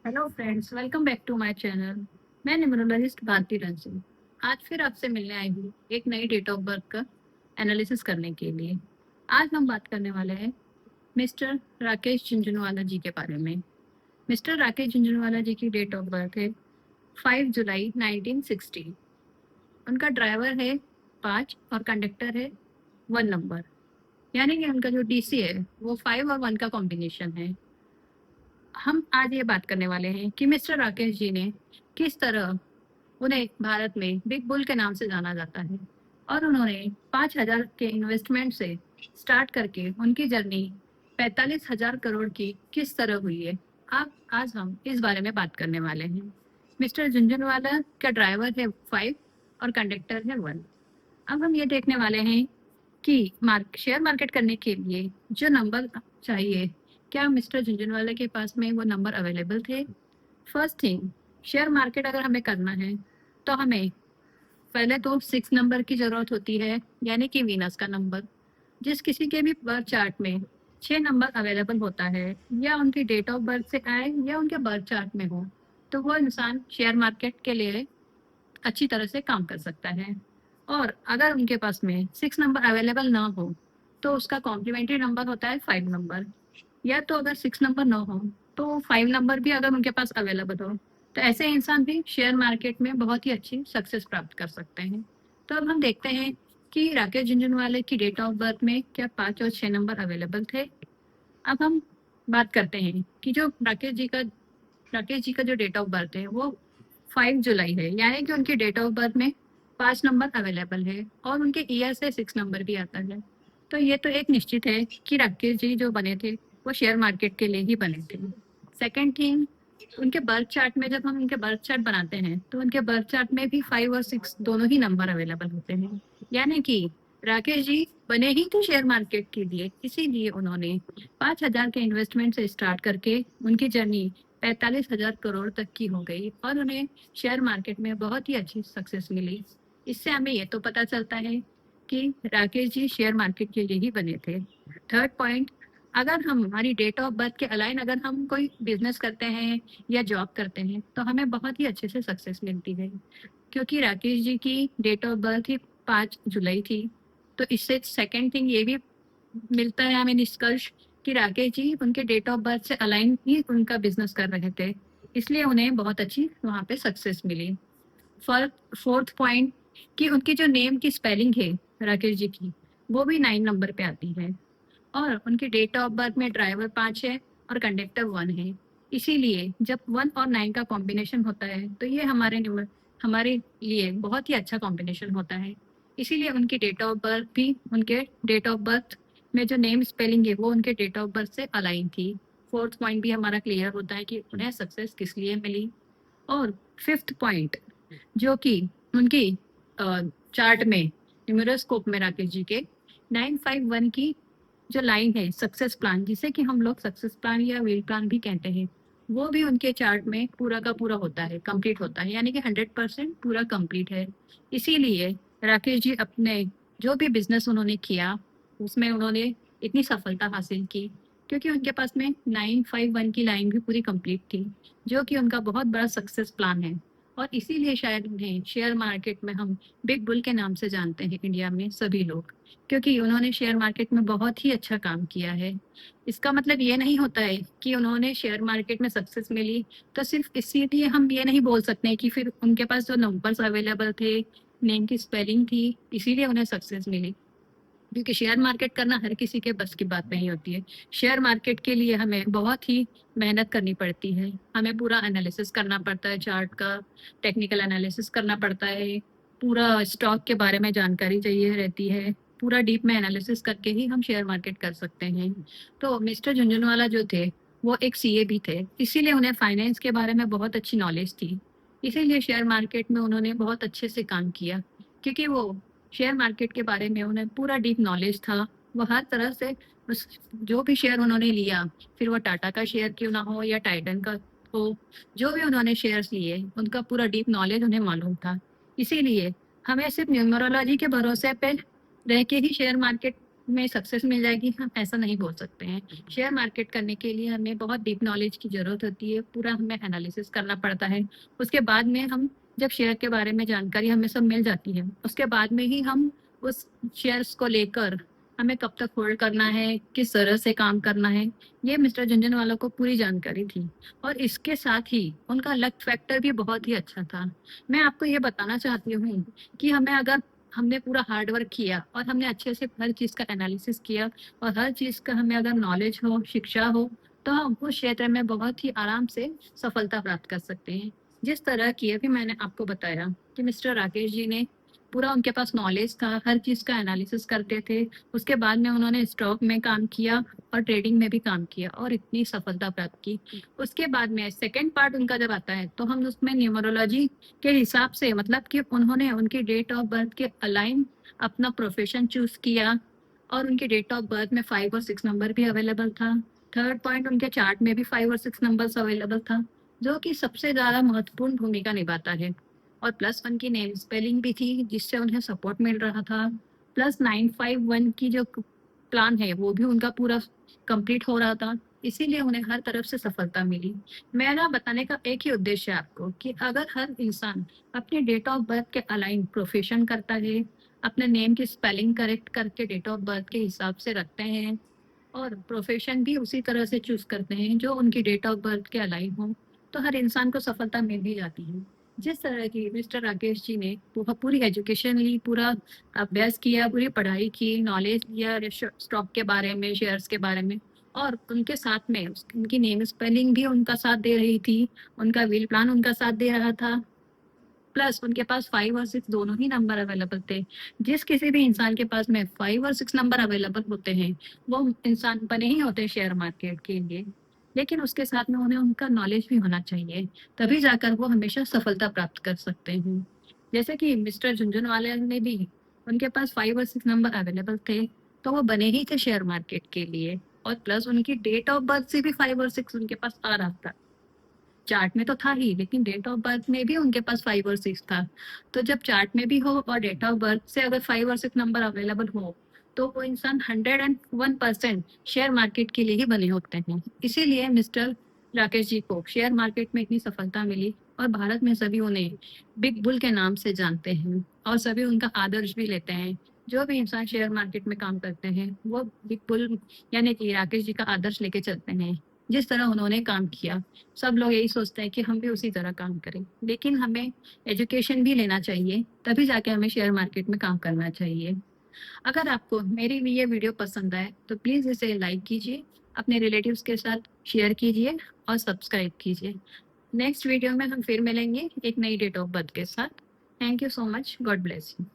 Hello friends, welcome back to my channel. मैं numerologist Bharti Ranjan. आज फिर आपसे मिलने आई हूँ एक नई डेट ऑफ बर्थ का एनालिसिस करने के लिए। आज हम बात करने वाले हैं मिस्टर राकेश झुंझुनवाला जी के बारे में। मिस्टर राकेश झुंझुनवाला जी की डेट ऑफ बर्थ है 5 जुलाई 1960। उनका ड्राइवर है 5 और कंडक्टर है 1 नंबर, यानी कि उनका जो डीसी है वो 5 और 1 का कॉम्बिनेशन है। हम आज ये बात करने वाले हैं कि मिस्टर राकेश जी ने किस तरह, उन्हें भारत में बिग बुल के नाम से जाना जाता है और उन्होंने 5,000 के इन्वेस्टमेंट से स्टार्ट करके उनकी जर्नी 45,000 करोड़ की किस तरह हुई है। अब आज हम इस बारे में बात करने वाले हैं। मिस्टर झुंझुनवाला का ड्राइवर है 5 और कंडक्टर है 1। अब हम ये देखने वाले हैं कि शेयर मार्केट करने के लिए जो नंबर चाहिए, क्या मिस्टर झुंझुनवाला के पास में वो नंबर अवेलेबल थे। फर्स्ट थिंग, शेयर मार्केट अगर हमें करना है तो हमें पहले तो 6 नंबर की ज़रूरत होती है, यानी कि वीनस का नंबर। जिस किसी के भी बर्थ चार्ट में 6 नंबर अवेलेबल होता है, या उनकी डेट ऑफ बर्थ से आए या उनके बर्थ चार्ट में हो, तो वो इंसान शेयर मार्केट के लिए अच्छी तरह से काम कर सकता है। और अगर उनके पास में 6 नंबर अवेलेबल ना हो तो उसका कॉम्प्लीमेंट्री नंबर होता है 5 नंबर। या तो अगर 6 नंबर ना हो तो 5 नंबर भी अगर उनके पास अवेलेबल हो, तो ऐसे इंसान भी शेयर मार्केट में बहुत ही अच्छी सक्सेस प्राप्त कर सकते हैं। तो अब हम देखते हैं कि राकेश झुनझुनवाले की डेट ऑफ बर्थ में क्या 5 और 6 नंबर अवेलेबल थे। अब हम बात करते हैं कि जो राकेश जी का जो डेट ऑफ बर्थ है वो 5 जुलाई है, यानी कि उनकी डेट ऑफ बर्थ में 5 नंबर अवेलेबल है और उनके ईयर से 6 नंबर भी आता है। तो ये तो एक निश्चित है कि राकेश जी जो बने थे वो शेयर मार्केट के लिए ही बने थे। सेकंड थिंग, उनके बर्थ चार्ट में जब हम उनके बर्थ चार्ट बनाते हैं तो उनके बर्थ चार्ट में भी 5 और 6 दोनों ही नंबर अवेलेबल होते हैं, यानी कि राकेश जी बने ही थे शेयर मार्केट के लिए। इसीलिए उन्होंने 5,000 के इन्वेस्टमेंट से स्टार्ट करके उनकी जर्नी 45,000 करोड़ तक की हो गई और उन्हें शेयर मार्केट में बहुत ही अच्छी सक्सेस मिली। इससे हमें ये तो पता चलता है कि राकेश जी शेयर मार्केट के लिए ही बने थे। थर्ड पॉइंट, अगर हम हमारी डेट ऑफ बर्थ के अलाइन अगर हम कोई बिजनेस करते हैं या जॉब करते हैं तो हमें बहुत ही अच्छे से सक्सेस मिलती है, क्योंकि राकेश जी की डेट ऑफ बर्थ ही 5 जुलाई थी। तो इससे सेकंड थिंग ये भी मिलता है हमें निष्कर्ष कि राकेश जी उनके डेट ऑफ बर्थ से अलाइन ही उनका बिजनेस कर रहे थे, इसलिए उन्हें बहुत अच्छी वहाँ पे सक्सेस मिली। फोर्थ पॉइंट, कि उनकी जो नेम की स्पेलिंग है राकेश जी की, वो भी 9 नंबर पे आती है और उनकी डेट ऑफ बर्थ में ड्राइवर 5 है और कंडक्टर 1 है। इसीलिए जब 1 और 9 का कॉम्बिनेशन होता है तो ये हमारे लिए बहुत ही अच्छा कॉम्बिनेशन होता है। इसीलिए उनकी डेट ऑफ बर्थ भी उनके डेट ऑफ बर्थ में जो नेम स्पेलिंग है वो उनके डेट ऑफ बर्थ से अलाइन थी। फोर्थ पॉइंट भी हमारा क्लियर होता है कि उन्हें सक्सेस किस लिए मिली। और फिफ्थ पॉइंट, जो कि उनकी चार्ट में न्यूमेरोस्कोप में राकेश जी के 951 की जो लाइन है सक्सेस प्लान, जिसे कि हम लोग सक्सेस प्लान या व्हील प्लान भी कहते हैं, वो भी उनके चार्ट में पूरा का पूरा होता है, कंप्लीट होता है, यानी कि 100% पूरा कंप्लीट है। इसीलिए राकेश जी अपने जो भी बिजनेस उन्होंने किया उसमें उन्होंने इतनी सफलता हासिल की, क्योंकि उनके पास में 951 की लाइन भी पूरी कंप्लीट थी, जो कि उनका बहुत बड़ा सक्सेस प्लान है। और इसीलिए शायद उन्हें शेयर मार्केट में हम बिग बुल के नाम से जानते हैं इंडिया में सभी लोग, क्योंकि उन्होंने शेयर मार्केट में बहुत ही अच्छा काम किया है। इसका मतलब ये नहीं होता है कि उन्होंने शेयर मार्केट में सक्सेस मिली तो सिर्फ इसीलिए हम ये नहीं बोल सकते हैं कि फिर उनके पास जो नंबर्स अवेलेबल थे, नेम की स्पेलिंग थी, इसीलिए उन्हें सक्सेस मिली। क्योंकि शेयर मार्केट करना हर किसी के बस की बात नहीं होती है। शेयर मार्केट के लिए हमें बहुत ही मेहनत करनी पड़ती है, हमें पूरा एनालिसिस करना पड़ता है, चार्ट का टेक्निकल एनालिसिस करना पड़ता है, पूरा स्टॉक के बारे में जानकारी चाहिए रहती है, पूरा डीप में एनालिसिस करके ही हम शेयर मार्केट कर सकते हैं। तो मिस्टर झुंझुनवाला जो थे वो एक सीए भी थे, इसीलिए उन्हें फाइनेंस के बारे में बहुत अच्छी नॉलेज थी। इसीलिए शेयर मार्केट में उन्होंने बहुत अच्छे से काम किया, क्योंकि वो शेयर मार्केट के बारे में उन्हें पूरा डीप नॉलेज था। वो हर तरह से उस जो भी शेयर उन्होंने लिया, फिर वो टाटा का शेयर क्यों ना हो या टाइटन का हो, जो भी उन्होंने शेयर्स लिए उनका पूरा डीप नॉलेज उन्हें मालूम था। इसीलिए हमें सिर्फ न्यूमरोलॉजी के भरोसे पे रह के ही शेयर मार्केट में सक्सेस मिल जाएगी, हम ऐसा नहीं बोल सकते हैं। शेयर मार्केट करने के लिए हमें बहुत डीप नॉलेज की ज़रूरत होती है, पूरा हमें एनालिसिस करना पड़ता है। उसके बाद में हम जब शेयर के बारे में जानकारी हमें सब मिल जाती है, उसके बाद में ही हम उस शेयर्स को लेकर हमें कब तक होल्ड करना है, किस तरह से काम करना है, ये मिस्टर झुनझुनवाला को पूरी जानकारी थी। और इसके साथ ही उनका लक फैक्टर भी बहुत ही अच्छा था। मैं आपको ये बताना चाहती हूँ कि हमें अगर हमने पूरा हार्ड वर्क किया और हमने अच्छे से हर चीज़ का एनालिसिस किया और हर चीज़ का हमें अगर नॉलेज हो, शिक्षा हो, तो हम उस क्षेत्र में बहुत ही आराम से सफलता प्राप्त कर सकते हैं। जिस तरह की अभी मैंने आपको बताया कि मिस्टर राकेश जी ने पूरा उनके पास नॉलेज था, हर चीज़ का एनालिसिस करते थे। उसके बाद में उन्होंने स्टॉक में काम किया और ट्रेडिंग में भी काम किया और इतनी सफलता प्राप्त की। उसके बाद में सेकंड पार्ट उनका जब आता है, तो हम उसमें न्यूमरोलॉजी के हिसाब से, मतलब कि उन्होंने उनकी डेट ऑफ बर्थ के अलाइन अपना प्रोफेशन चूज किया और उनकी डेट ऑफ बर्थ में 5 और 6 नंबर भी अवेलेबल था। थर्ड पॉइंट, उनके चार्ट में भी 5 और 6 नंबर्स अवेलेबल था, जो कि सबसे ज़्यादा महत्वपूर्ण भूमिका निभाता है। और प्लस उनकी नेम स्पेलिंग भी थी, जिससे उन्हें सपोर्ट मिल रहा था। प्लस 951 की जो प्लान है वो भी उनका पूरा कंप्लीट हो रहा था, इसीलिए उन्हें हर तरफ से सफलता मिली। मेरा बताने का एक ही उद्देश्य है आपको कि अगर हर इंसान अपने डेट ऑफ बर्थ के अलाइन प्रोफेशन करता है, अपने नेम की स्पेलिंग करेक्ट करके डेट ऑफ बर्थ के हिसाब से रखते हैं और प्रोफेशन भी उसी तरह से चूज करते हैं जो उनकी डेट ऑफ बर्थ के अलाइन हो, तो हर इंसान को सफलता मिल ही जाती है। जिस तरह की मिस्टर राकेश जी ने पूरी एजुकेशन ली, पूरा अभ्यास किया, पूरी पढ़ाई की, नॉलेज लिया स्टॉक के बारे में, शेयर्स के बारे में, और उनके साथ में उनकी नेम स्पेलिंग भी उनका साथ दे रही थी, उनका व्हील प्लान उनका साथ दे रहा था। प्लस उनके पास 5 और 6 दोनों ही नंबर अवेलेबल थे। जिस किसी भी इंसान के पास में 5 और 6 नंबर अवेलेबल होते हैं, वो इंसान बने ही होते हैं शेयर मार्केट के लिए। लेकिन उसके साथ में उन्हें उनका नॉलेज भी होना चाहिए, तभी जाकर वो हमेशा सफलता प्राप्त कर सकते हैं। जैसे कि मिस्टर झुनझुनवाला ने भी, उनके पास 5 और 6 नंबर अवेलेबल थे, तो वो बने ही थे शेयर मार्केट के लिए। और प्लस उनकी डेट ऑफ बर्थ से भी 5 और 6 उनके पास आ रहा था। चार्ट में तो था ही, लेकिन डेट ऑफ बर्थ में भी उनके पास 5 और 6 था। तो जब चार्ट में भी हो और डेट ऑफ बर्थ से अगर 5 और 6 नंबर अवेलेबल हो, तो वो इंसान 101% शेयर मार्केट के लिए ही बने होते हैं। इसीलिए मिस्टर राकेश जी को शेयर मार्केट में इतनी सफलता मिली और भारत में सभी उन्हें बिग बुल के नाम से जानते हैं और सभी उनका आदर्श भी लेते हैं। जो भी इंसान शेयर मार्केट में काम करते हैं, वो बिग बुल यानी कि राकेश जी का आदर्श लेके चलते हैं। जिस तरह उन्होंने काम किया, सब लोग यही सोचते हैं कि हम भी उसी तरह काम करें, लेकिन हमें एजुकेशन भी लेना चाहिए, तभी जाके हमें शेयर मार्केट में काम करना चाहिए। अगर आपको मेरी भी ये वीडियो पसंद आए, तो प्लीज़ इसे लाइक कीजिए, अपने रिलेटिव्स के साथ शेयर कीजिए और सब्सक्राइब कीजिए। नेक्स्ट वीडियो में हम फिर मिलेंगे एक नई डेट ऑफ बर्थ के साथ। Thank you so much. God bless you.